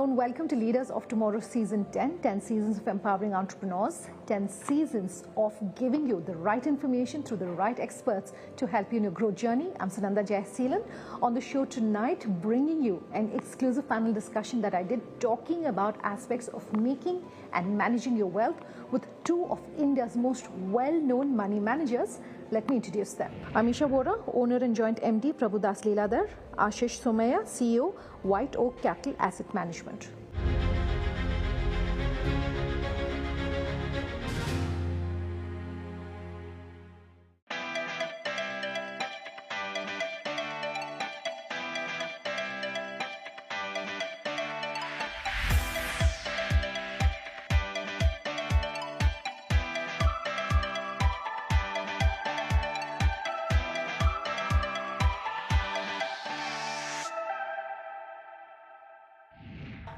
Hello and welcome to Leaders of Tomorrow Season 10, 10 seasons of empowering entrepreneurs, 10 seasons of giving you the right information through the right experts to help you in your growth journey. I'm Sunanda Jayasheelan. On the show tonight, bringing you an exclusive panel discussion that I did talking about aspects of making and managing your wealth with two of India's most well-known money managers. Let me introduce them. Amisha Vora, owner and joint MD, Prabhudas Lilladher. Aashish Somaiyaa, CEO, Whiteoak Capital Asset Management.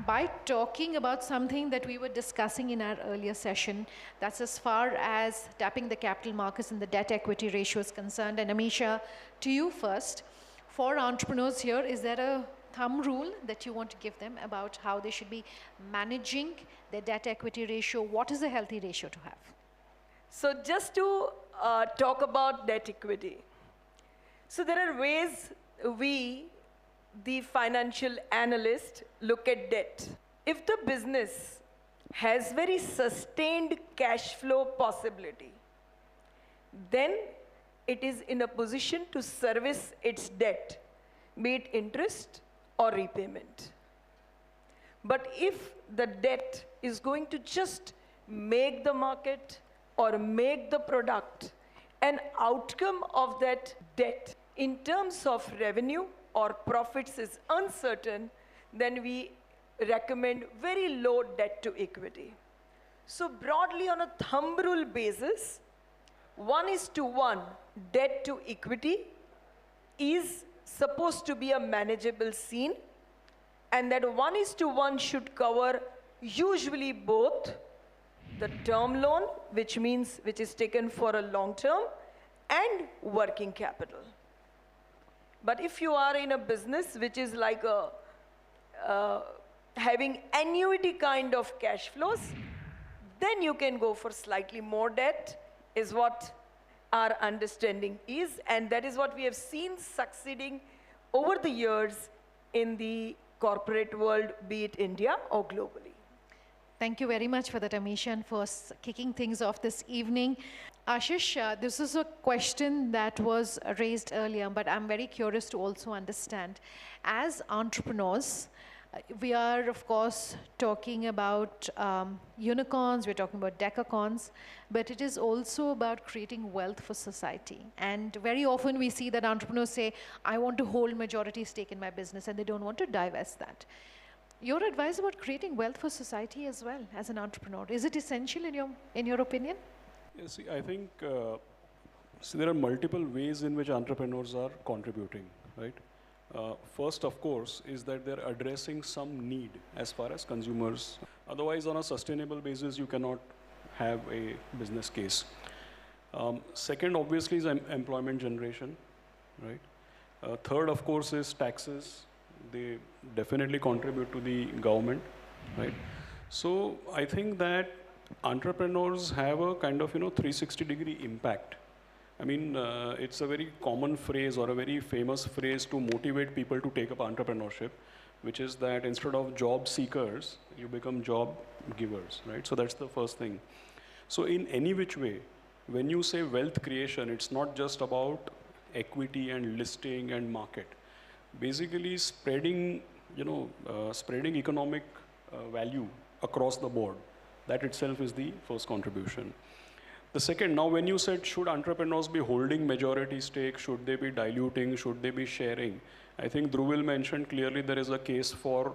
By talking about something that we were discussing in our earlier session, that's as far as tapping the capital markets and the debt equity ratio is concerned. And Amisha, to you first, for entrepreneurs here, is there a thumb rule that you want to give them about how they should be managing their debt equity ratio? What is a healthy ratio to have? So just to talk about debt equity. So there are ways we, the financial analyst, look at debt. If the business has very sustained cash flow possibility, then it is in a position to service its debt, be it interest or repayment. But if the debt is going to just make the market or make the product, an outcome of that debt in terms of revenue or profits is uncertain, then we recommend very low debt to equity. So broadly on a thumb rule basis, 1:1 debt to equity is supposed to be a manageable scene, and that 1:1 should cover usually both the term loan, which is taken for a long term, and working capital. But if you are in a business which is like having annuity kind of cash flows, then you can go for slightly more debt, is what our understanding is. And that is what we have seen succeeding over the years in the corporate world, be it India or globally. Thank you very much for that, Amisha, and for kicking things off this evening. Aashish, this is a question that was raised earlier, but I'm very curious to also understand. As entrepreneurs, we are, of course, talking about unicorns, we're talking about decacorns, but it is also about creating wealth for society. And very often we see that entrepreneurs say, I want to hold majority stake in my business, and they don't want to divest that. Your advice about creating wealth for society as well as an entrepreneur, is it essential in your opinion? Yeah, see, I think there are multiple ways in which entrepreneurs are contributing, right? First, of course, is that they're addressing some need as far as consumers. Otherwise, on a sustainable basis, you cannot have a business case. Second, obviously, is employment generation, right? Third, of course, is taxes. They definitely contribute to the government, right? So I think that entrepreneurs have a kind of 360-degree impact. I mean, it's a very common phrase or a very famous phrase to motivate people to take up entrepreneurship, which is that instead of job seekers, you become job givers, right? So that's the first thing. So in any which way, when you say wealth creation, it's not just about equity and listing and market. Basically spreading, spreading economic value across the board. That itself is the first contribution. The second, now when you said, should entrepreneurs be holding majority stake, should they be diluting, should they be sharing? I think Dhruvil mentioned clearly there is a case for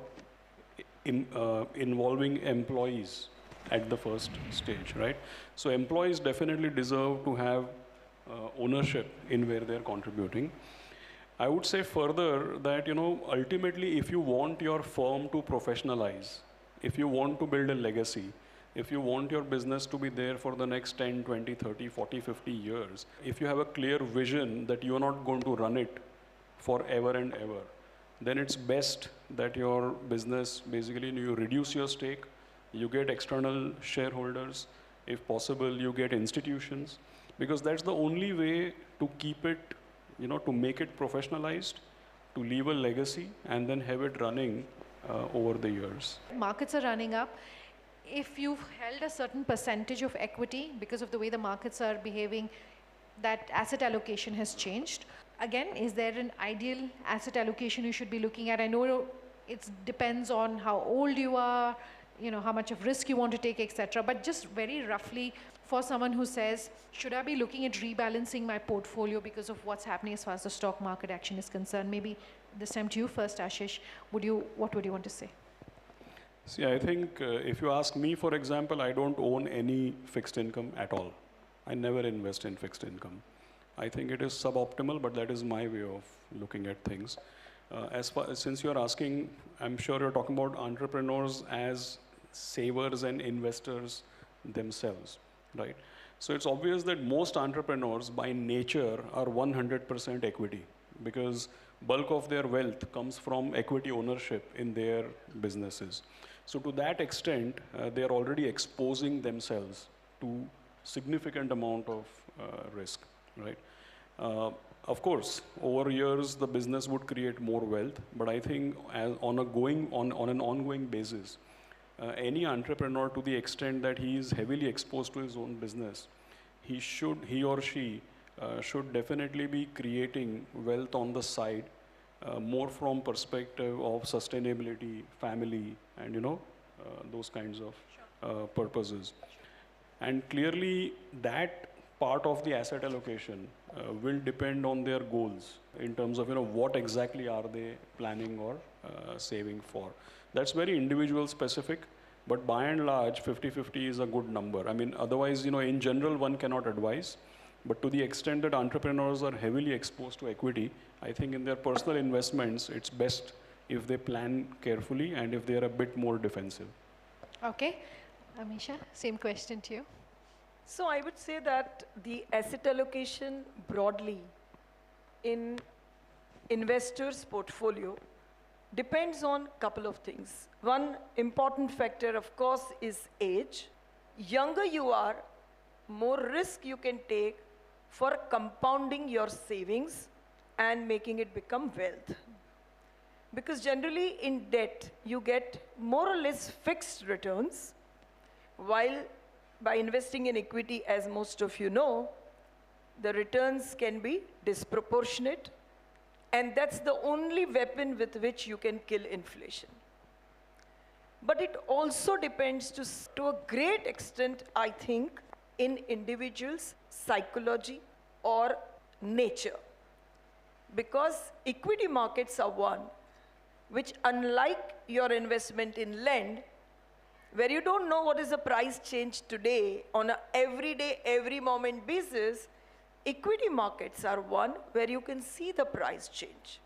involving employees at the first stage, right? So employees definitely deserve to have ownership in where they're contributing. I would say further that, ultimately, if you want your firm to professionalize, if you want to build a legacy, if you want your business to be there for the next 10, 20, 30, 40, 50 years, if you have a clear vision that you're not going to run it forever and ever, then it's best that your business, basically you reduce your stake, you get external shareholders, if possible you get institutions, because that's the only way to keep it, to make it professionalized, to leave a legacy, and then have it running over the years. Markets are running up. If you've held a certain percentage of equity because of the way the markets are behaving, that asset allocation has changed. Again, is there an ideal asset allocation you should be looking at? I know it depends on how old you are, how much of risk you want to take, etc. But just very roughly, for someone who says, should I be looking at rebalancing my portfolio because of what's happening as far as the stock market action is concerned? Maybe this time to you first, Aashish. What would you want to say? See, I think if you ask me, for example, I don't own any fixed income at all. I never invest in fixed income. I think it is suboptimal, but that is my way of looking at things. Since you're asking, I'm sure you're talking about entrepreneurs as savers and investors themselves, right? So it's obvious that most entrepreneurs by nature are 100% equity, because bulk of their wealth comes from equity ownership in their businesses. So to that extent, they are already exposing themselves to significant amount of risk, right? Of course, over years, the business would create more wealth, but I think on an ongoing basis, any entrepreneur, to the extent that he is heavily exposed to his own business, he or she should definitely be creating wealth on the side, more from perspective of sustainability, family, and those kinds of purposes. And clearly, that part of the asset allocation will depend on their goals in terms of what exactly are they planning or saving for. That's very individual specific, but by and large 50-50 is a good number. I mean, otherwise, in general one cannot advise, but to the extent that entrepreneurs are heavily exposed to equity, I think in their personal investments it's best if they plan carefully and if they are a bit more defensive. Okay. Amisha, same question to you. So I would say that the asset allocation broadly in investors' portfolio depends on a couple of things. One important factor, of course, is age. Younger you are, more risk you can take for compounding your savings and making it become wealth. Because generally in debt, you get more or less fixed returns, while by investing in equity, as most of you know, the returns can be disproportionate, and that's the only weapon with which you can kill inflation. But it also depends to a great extent, I think, in individuals' psychology or nature. Because equity markets are one which, unlike your investment in land, where you don't know what is the price change today on an everyday, every moment basis, equity markets are one where you can see the price change.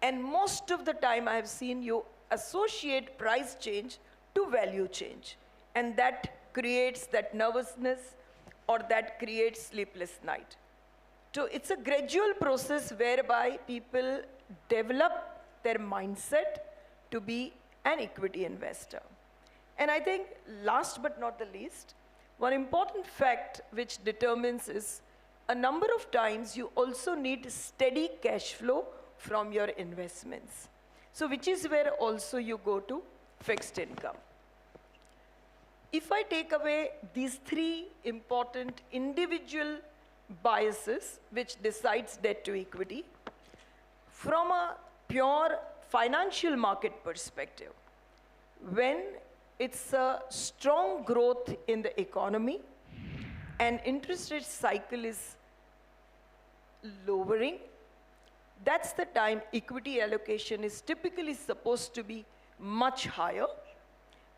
And most of the time I have seen you associate price change to value change. And that creates that nervousness, or that creates sleepless night. So it's a gradual process whereby people develop their mindset to be an equity investor. And I think, last but not the least, one important fact which determines is a number of times you also need steady cash flow from your investments. So which is where also you go to fixed income. If I take away these three important individual biases which decides debt to equity, from a pure financial market perspective, when it's a strong growth in the economy and interest rate cycle is lowering, that's the time equity allocation is typically supposed to be much higher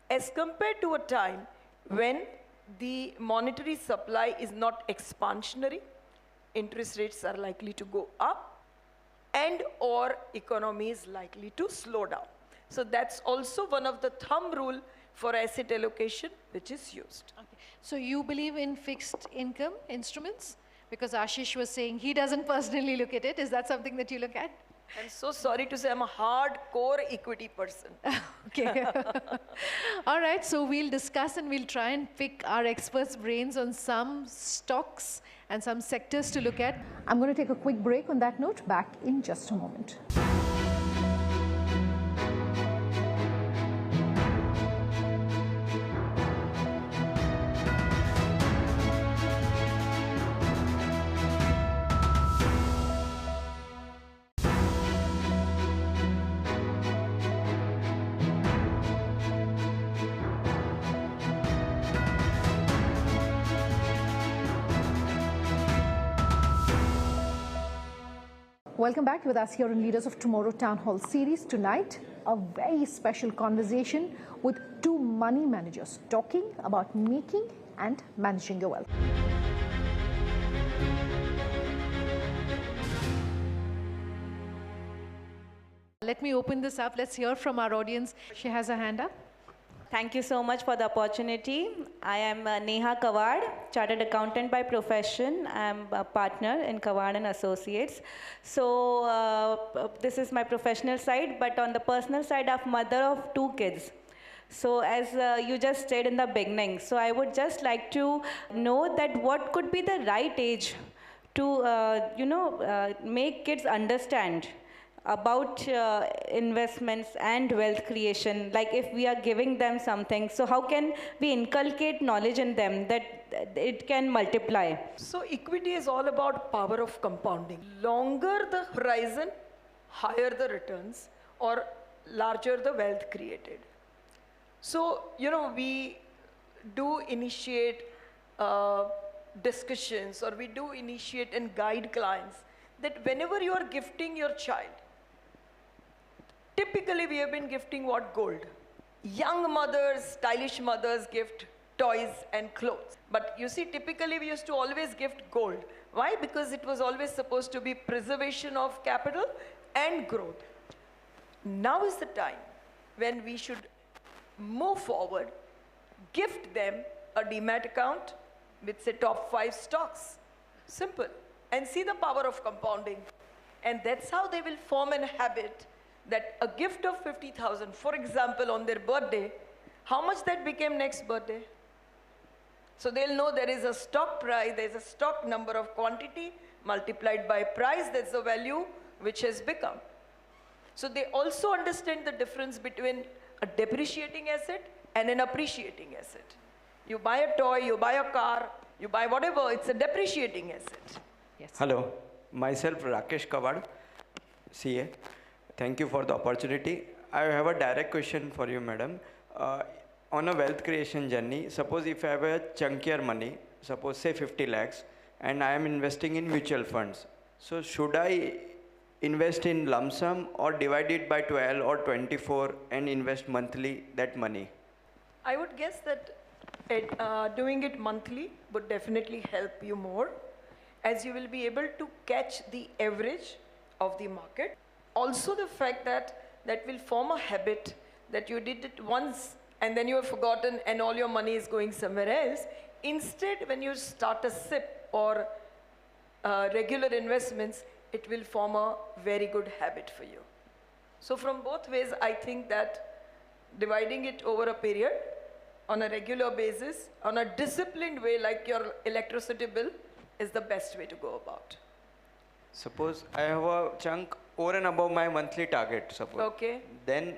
as compared to a time when the monetary supply is not expansionary, interest rates are likely to go up, and or economy is likely to slow down. So that's also one of the thumb rule for asset allocation which is used. Okay. So you believe in fixed income instruments? Because Aashish was saying he doesn't personally look at it. Is that something that you look at? I'm so sorry to say I'm a hardcore equity person. Okay. All right, so we'll discuss and we'll try and pick our experts' brains on some stocks and some sectors to look at. I'm going to take a quick break on that note. Back in just a moment. Welcome back with us here in Leaders of Tomorrow Town Hall series. Tonight, a very special conversation with two money managers talking about making and managing your wealth. Let me open this up. Let's hear from our audience. She has a hand up. Thank you so much for the opportunity. I am Neha Kawad, Chartered Accountant by profession. I am a partner in Kawad and Associates. So this is my professional side, but on the personal side, I'm mother of 2 kids. So as you just said in the beginning, so I would just like to know that what could be the right age to, make kids understand about investments and wealth creation, like if we are giving them something, so how can we inculcate knowledge in them that it can multiply? So equity is all about power of compounding. Longer the horizon, higher the returns, or larger the wealth created. So, we do initiate discussions, or we do initiate and guide clients that whenever you are gifting your child, typically we have been gifting what? Gold. Young mothers, stylish mothers gift toys and clothes. But you see, typically we used to always gift gold. Why? Because it was always supposed to be preservation of capital and growth. Now is the time when we should move forward, gift them a demat account with say top 5 stocks. Simple. And see the power of compounding. And that's how they will form an habit that a gift of 50,000, for example, on their birthday, how much that became next birthday? So they'll know there is a stock price, there's a stock number of quantity multiplied by price, that's the value which has become. So they also understand the difference between a depreciating asset and an appreciating asset. You buy a toy, you buy a car, you buy whatever, it's a depreciating asset. Yes. Hello, myself Rakesh Kawad, CA. Thank you for the opportunity. I have a direct question for you, madam. On a wealth creation journey, suppose if I have a chunkier money, suppose say 50 lakhs, and I am investing in mutual funds. So should I invest in lump sum or divide it by 12 or 24 and invest monthly that money? I would guess that doing it monthly would definitely help you more, as you will be able to catch the average of the market. Also the fact that will form a habit that you did it once and then you have forgotten and all your money is going somewhere else. Instead, when you start a SIP or regular investments, it will form a very good habit for you. So from both ways, I think that dividing it over a period on a regular basis, on a disciplined way like your electricity bill, is the best way to go about. Suppose I have a chunk over and above my monthly target, suppose. Okay. Then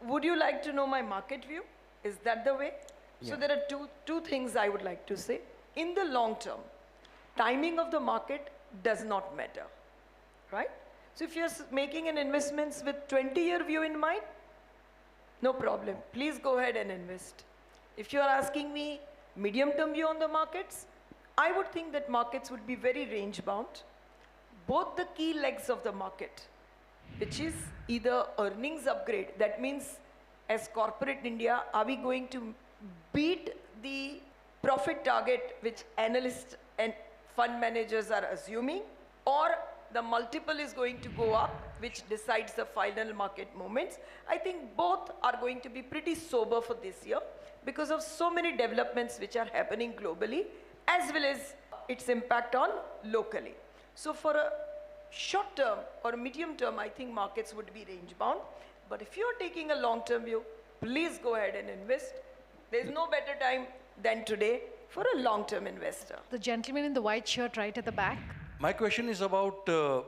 would you like to know my market view? Is that the way? Yeah. So there are two things I would like to say. In the long term, timing of the market does not matter, right? So if you're making an investments with 20-year view in mind, no problem. Please go ahead and invest. If you're asking me medium-term view on the markets, I would think that markets would be very range-bound. Both the key legs of the market, which is either earnings upgrade, that means as corporate India, are we going to beat the profit target which analysts and fund managers are assuming, or the multiple is going to go up, which decides the final market movements. I think both are going to be pretty sober for this year because of so many developments which are happening globally, as well as its impact on locally. So for a short term or medium term, I think markets would be range bound. But if you're taking a long term view, please go ahead and invest. There's no better time than today for a long term investor. The gentleman in the white shirt right at the back. My question is about the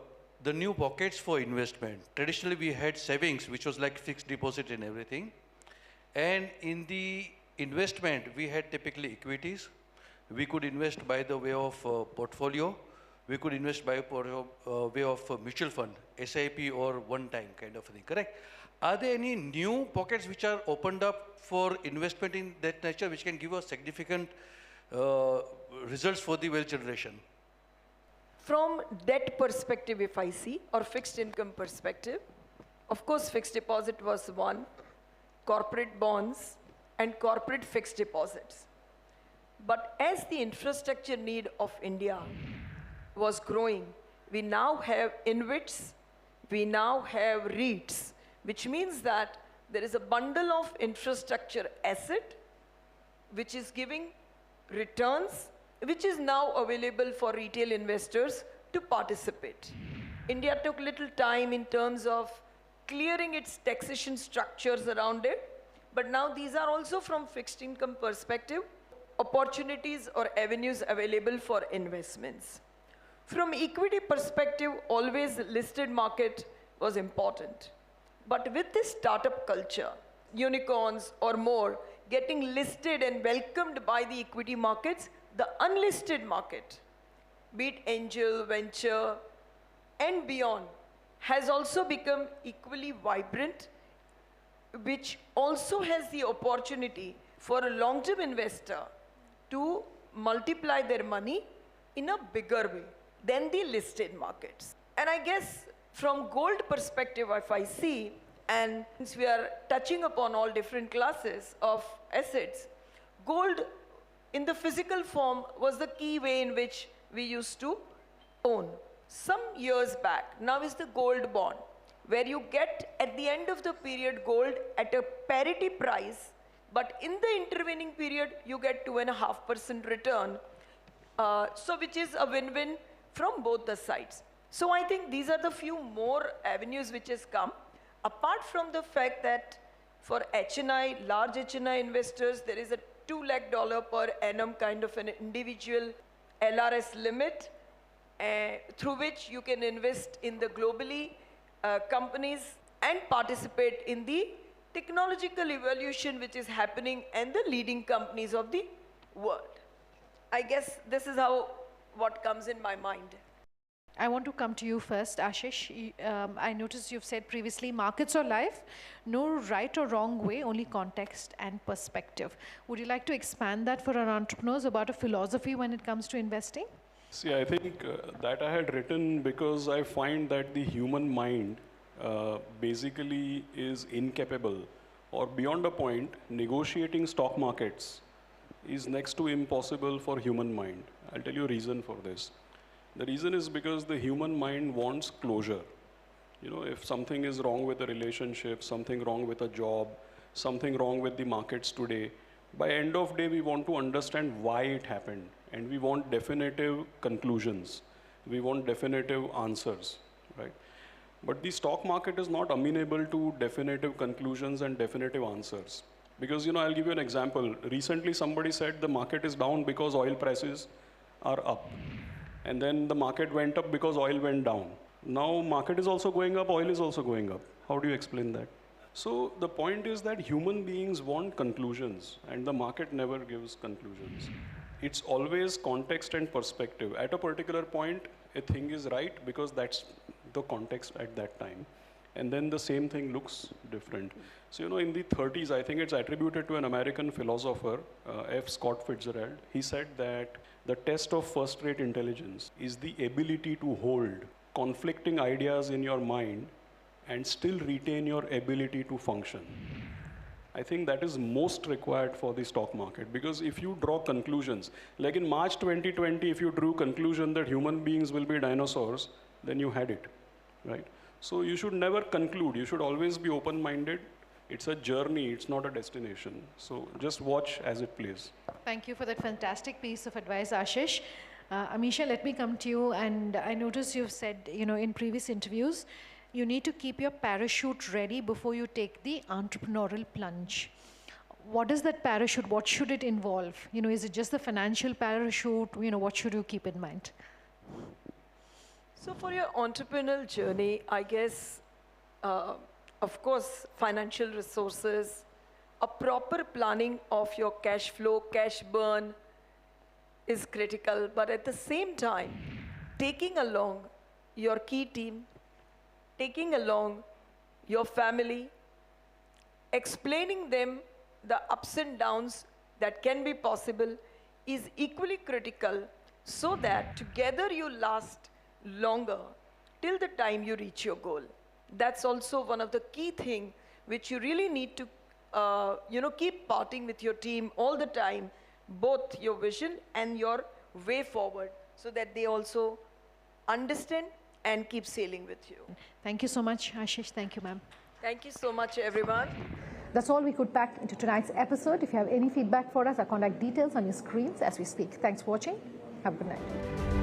new pockets for investment. Traditionally, we had savings, which was like fixed deposit and everything. And in the investment, we had typically equities. We could invest by the way of portfolio. We could invest by way of mutual fund, SIP or one-time kind of thing, correct? Are there any new pockets which are opened up for investment in that nature, which can give us significant results for the wealth generation? From debt perspective, if I see, or fixed income perspective, of course, fixed deposit was one, corporate bonds, and corporate fixed deposits. But as the infrastructure need of India was growing, we now have InvITs, we now have REITs, which means that there is a bundle of infrastructure asset which is giving returns, which is now available for retail investors to participate. India took little time in terms of clearing its taxation structures around it, but now these are also from fixed income perspective, opportunities or avenues available for investments. From equity perspective, always listed market was important. But with this startup culture, unicorns or more getting listed and welcomed by the equity markets, the unlisted market, be it angel, venture, and beyond, has also become equally vibrant, which also has the opportunity for a long-term investor to multiply their money in a bigger way than the listed markets. And I guess from gold perspective, if I see, and since we are touching upon all different classes of assets, gold in the physical form was the key way in which we used to own. Some years back, now is the gold bond, where you get at the end of the period gold at a parity price, but in the intervening period, you get 2.5% return. So which is a win-win from both the sides. So I think these are the few more avenues which has come. Apart from the fact that for HNI, large HNI investors, there is a $2 lakh per annum kind of an individual LRS limit through which you can invest in the globally companies and participate in the technological evolution which is happening and the leading companies of the world. I guess this is how what comes in my mind. I want to come to you first, Aashish. I noticed you've said previously, markets are life, no right or wrong way, only context and perspective. Would you like to expand that for our entrepreneurs about a philosophy when it comes to investing? See, I think that I had written because I find that the human mind basically is incapable, or beyond a point, negotiating stock markets is next to impossible for human mind. I'll tell you a reason for this. The reason is because the human mind wants closure. You know, if something is wrong with a relationship, something wrong with a job, something wrong with the markets today, by end of day, we want to understand why it happened. And we want definitive conclusions. We want definitive answers, right? But the stock market is not amenable to definitive conclusions and definitive answers. Because, you know, I'll give you an example. Recently, somebody said the market is down because oil prices are up. And then the market went up because oil went down. Now, market is also going up, oil is also going up. How do you explain that? So the point is that human beings want conclusions, and the market never gives conclusions. It's always context and perspective. At a particular point, a thing is right because that's the context at that time. And then the same thing looks different. So, you know, in the 30s, I think it's attributed to an American philosopher, F. Scott Fitzgerald. He said that the test of first-rate intelligence is the ability to hold conflicting ideas in your mind and still retain your ability to function. I think that is most required for the stock market, because if you draw conclusions, like in March 2020, if you drew conclusion that human beings will be dinosaurs, then you had it, right? So you should never conclude. You should always be open-minded. It's a journey, it's not a destination. So just watch as it plays. Thank you for that fantastic piece of advice, Aashish. Amisha, let me come to you. And I noticed you've said, in previous interviews, you need to keep your parachute ready before you take the entrepreneurial plunge. What is that parachute? What should it involve? Is it just the financial parachute? What should you keep in mind? So for your entrepreneurial journey, I guess, of course, financial resources, a proper planning of your cash flow, cash burn is critical. But at the same time, taking along your key team, taking along your family, explaining them the ups and downs that can be possible is equally critical, so that together you last longer till the time you reach your goal. That's also one of the key things which you really need to keep parting with your team all the time, both your vision and your way forward, so that they also understand and keep sailing with you. Thank you so much, Aashish. Thank you, ma'am. Thank you so much, everyone. That's all we could pack into tonight's episode. If you have any feedback for us, our contact details on your screens as we speak. Thanks for watching. Have a good night.